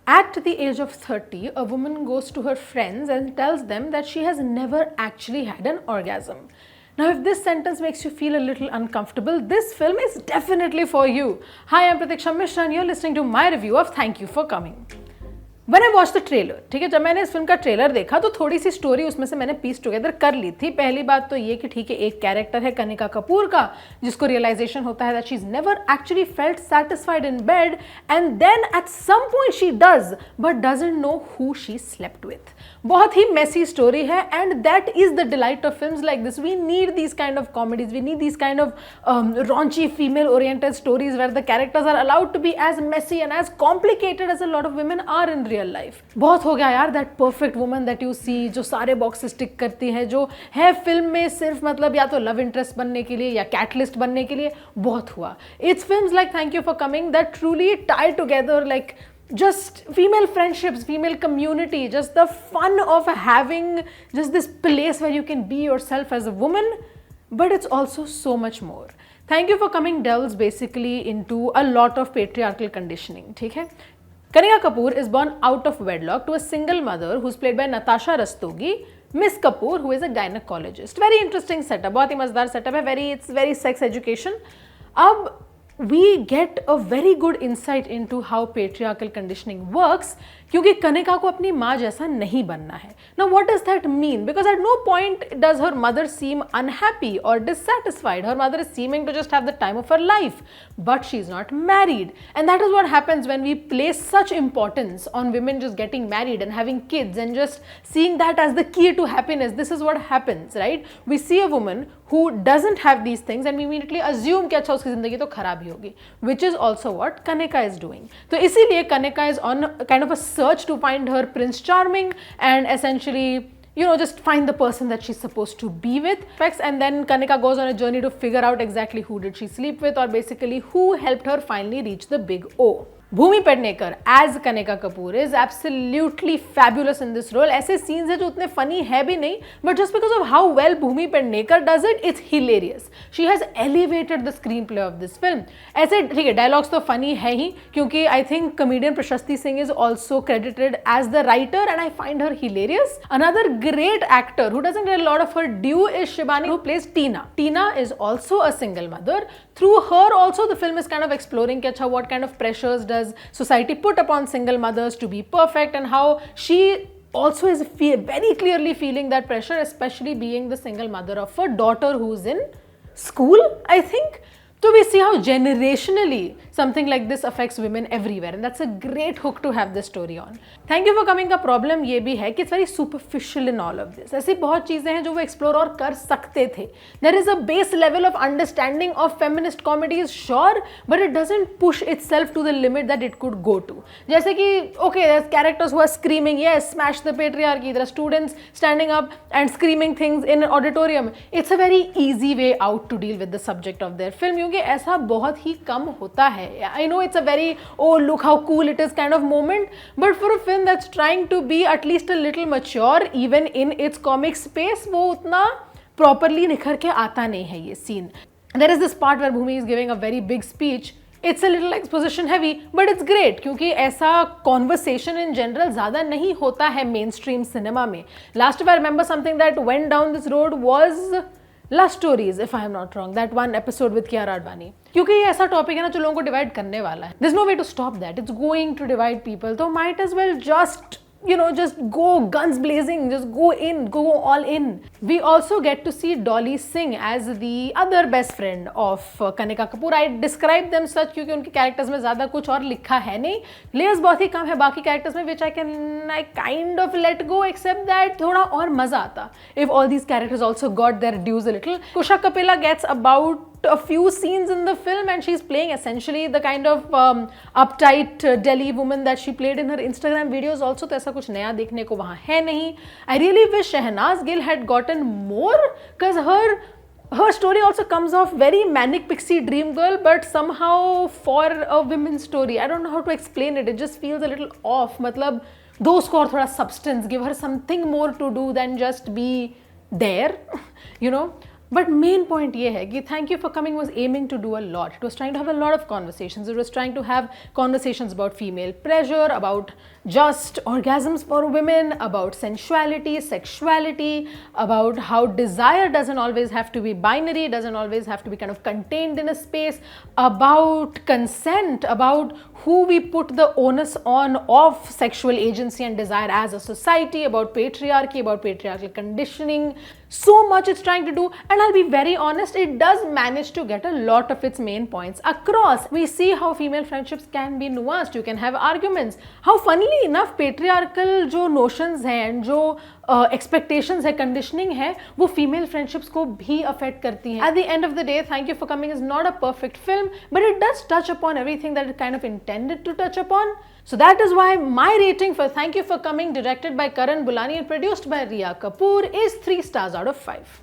At the age of 30, a woman goes to her friends and tells them that she has never actually had an orgasm. Now, if this sentence makes you feel a little uncomfortable, this film is definitely for you. Hi, I'm Pratiksha Mishra and you're listening to my review of Thank You For Coming. When I watched the trailer, ठीक है, जब मैंने इस film का trailer देखा तो थोड़ी सी story उसमें से मैंने पीस टुगेदर कर ली थी. पहली बात तो ये कि ठीक है, एक कैरेक्टर है कनिका कपूर का जिसको रियलाइजेशन होता है that she is never actually felt satisfied in bed and then at some point she does but doesn't know who she slept with. बहुत ही मेसी स्टोरी है and that is the delight of films like this. We need these kind of comedies, we need these kind of raunchy female oriented stories where the characters are allowed to be as messy and as complicated as a lot of women are in real life. बहुत हो गया यार that perfect woman that you see जो सारे boxes टिक करती है, जो है फिल्म में सिर्फ मतलब या तो लव इंटरेस्ट बनने के लिए या कैटलिस्ट बनने के लिए. बहुत हुआ. It's films like thank you for coming that truly tie together like just female friendships, female community, just the fun of having just this place where you can be yourself as a woman, but it's also so much more. Thank You For Coming delves basically into a lot of patriarchal conditioning. ठीक है, Kanika Kapoor is born out of wedlock to a single mother who's played by Natasha Rastogi. Miss Kapoor, who is a gynecologist. Very interesting setup, बहुत ही मजेदार setup है. It's very sex education. अब we get a very good insight into how patriarchal conditioning works क्योंकि कनिका को अपनी माँ जैसा नहीं बनना है. Now what does that mean? Because at no point does her mother seem unhappy or dissatisfied. Her mother is seeming to just have the time of her life, but she's not married. And that is what happens when we place such importance on women just getting married and having kids and just seeing that as the key to happiness. This is what happens, right? We see a woman who doesn't have these things and we immediately assume कि अच्छा उसकी ज़िंदगी तो खराब ही होगी, which is also what Kanika is doing. तो इसीलिए Kanika is on kind of a search to find her Prince Charming and essentially, you know, just find the person that she's supposed to be with. And then Kanika goes on a journey to figure out exactly who did she sleep with or basically who helped her finally reach the big O. Bhumi Pednekar as Kanika Kapoor is absolutely fabulous in this role. ऐसे scenes हैं जो उतने funny है भी नहीं, but just because of how well Bhumi Pednekar does it, it's hilarious. She has elevated the screenplay of this film. ऐसे ठीक है, dialogues तो funny है ही क्योंकि I think comedian Prashasti Singh is also credited as the writer and I find her hilarious. Another great actor who doesn't get a lot of her due is Shibani, who plays Tina. Tina is also a single mother. Through her also the film is kind of exploring कि अच्छा what kind of pressures does society put upon single mothers to be perfect and how she also is very clearly feeling that pressure, especially being the single mother of a daughter who's in school, I think. So we see how generationally something like this affects women everywhere and that's a great hook to have this story on. Thank You For Coming का problem ये भी है कि it's very superficial in all of this. ऐसी बहुत चीज़ें हैं जो वो explore और कर सकते थे. There is a base level of understanding of feminist comedies, sure, but it doesn't push itself to the limit that it could go to. जैसे कि okay, there's characters who are screaming, yes, smash the patriarchy. There are students standing up and screaming things in an auditorium. It's a very easy way out to deal with the subject of their film. क्योंकि ऐसा बहुत ही कम होता है. I know it's a very oh look how cool it is kind of moment, but for a film that's trying to be at least a little mature even in its comic space, वो उतना properly निखर के आता नहीं है ये scene. There is this part where Bhumi is giving a very big speech. It's a little exposition heavy, but it's great क्योंकि ऐसा conversation in general ज़्यादा नहीं होता है mainstream cinema में. Last if I remember something that went down this road was Love Stories, if I am not wrong, that one episode with Kiara Advani. क्योंकि ये ऐसा टॉपिक है ना जो लोगों को डिवाइड करने वाला है. There's no way to stop that. It's going to divide people. तो might as well just just go guns blazing, just go all in. We also get to see Dolly Singh as the other best friend of Kanika Kapoor. I describe them such क्योंकि उनके characters में ज़्यादा कुछ और लिखा है नहीं. Layers बहुत ही कम है बाकी characters में, which I kind of let go, except that थोड़ा और मज़ा आता if all these characters also got their dues a little. Kusha Kapila gets about a few scenes in the film and she's playing essentially the kind of uptight Delhi woman that she played in her Instagram videos also. तो ऐसा कुछ नया देखने को वहाँ है नहीं. I really wish Shehnaz Gill had gotten more because her story also comes off very manic pixie dream girl, but somehow for a women's story, I don't know how to explain it. It just feels a little off. मतलब दो उसको और थोड़ा substance, give her something more to do than just be there, But main point ये है कि Thank You For Coming was aiming to do a lot. It was trying to have a lot of conversations. It was trying to have conversations about female pressure, about just orgasms for women, about sensuality, sexuality, about how desire doesn't always have to be binary, doesn't always have to be kind of contained in a space, about consent, about who we put the onus on of sexual agency and desire as a society, about patriarchy, about patriarchal conditioning. So much it's trying to do, and I'll be very honest, it does manage to get a lot of its main points across. We see how female friendships can be nuanced, you can have arguments, how funnily enough patriarchal जो notions हैं and जो expectations है, conditioning है, वो female friendships को भी affect करती हैं. At the end of the day, Thank You for Coming is not a perfect film, but it does touch upon everything that it kind of intended to touch upon. So that is why my rating for Thank You for Coming, directed by Karan Bulani and produced by Riya Kapoor, is 3 stars out of 5.